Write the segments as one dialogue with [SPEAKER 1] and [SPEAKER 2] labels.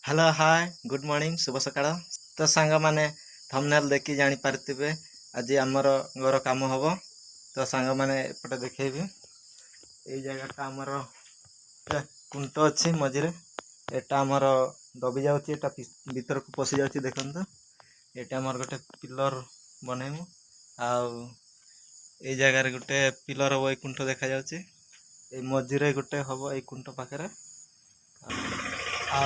[SPEAKER 1] Hello hi good morning शुभ सकाळ। तो सांग माने थंबनेल देखि जानी पारतिबे आज आमर घर काम हबो। तो सांग माने एपटे देखैबे ए जगहटा आमर कुंट अछि मझिरे एटा आमर दबी जाउछि एटा भीतर को पसि जाउछि देखंतु एटा आमर गोटे पिलर बनेमु आ ए जगह रे गोटे पिलर हबो ए कुंट देखा जाउछि ए मझिरे गोटे हबो ए कुंट पाखरे आ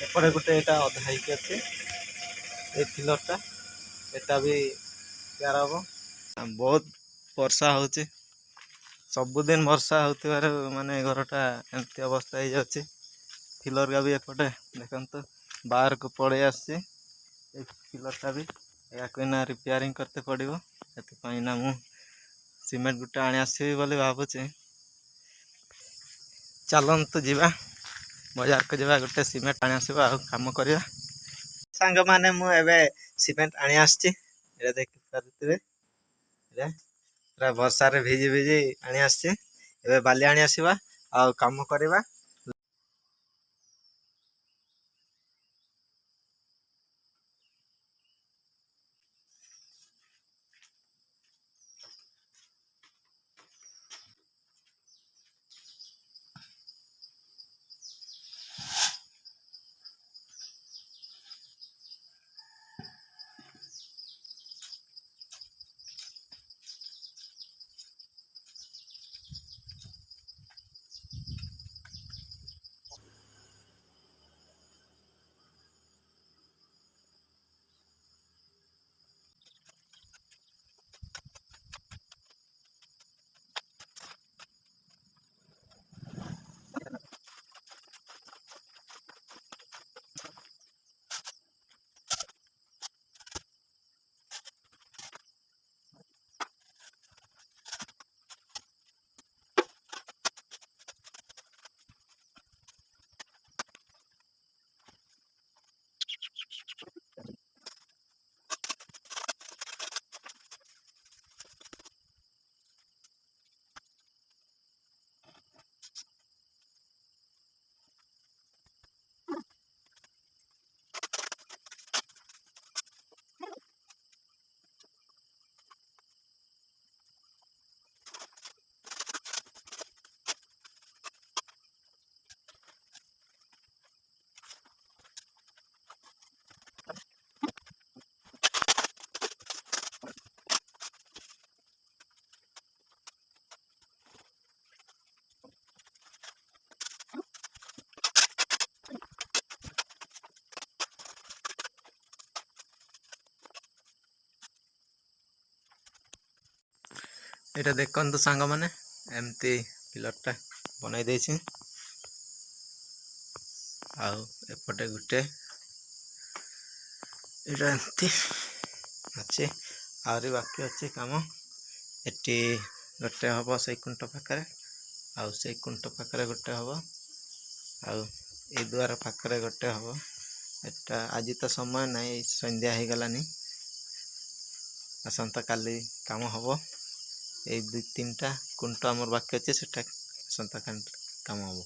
[SPEAKER 1] एपटे गोटे एटा अधा ହେଇକି ଅଛି ए पिलरटा एटा भी प्यार हबो। बहुत वर्षा होଉଛି सबुदिन वर्षा होतिबार माने घरटा एमती अवस्था हो जाଉଛି। पिलर का भी एपटे देखंतु बाहर को पड़े आसी ए पिलरटा भी याको ना रिपेयरिंग करते पड़िबो एति पई ना मु सीमेंट गुटा आनी आसी बोली भाबुची। चलंतु जीवा बाजार को जीवा गोटे सीमेंट आनी आसीबा आ काम करिया सांग माने मु एबे सीमेंट आनी आछी ए देखि पारुतिबे रे पूरा वर्षा रे भिजी भिजी आनी आछी एबे बाली आनी आसीबा आ काम करिबा। एटा देखंतु सांग माने एमती पिलरटा बनाई देछि आ एपटे गुटे एटा एमती अच्छे आरी बाकी अच्छे काम एटी गोटे हबो से कुंट पाखरे आ से कुंट पाखरे गोटे हबो आ ए द्वार पाखरे गोटे हबो। एटा आज तो समय नहीं संध्या हो गलानी असंता काली काम हबो ए 2-3टा कुंट हमर बाकी अच्छे सेटा असंता काम हबो।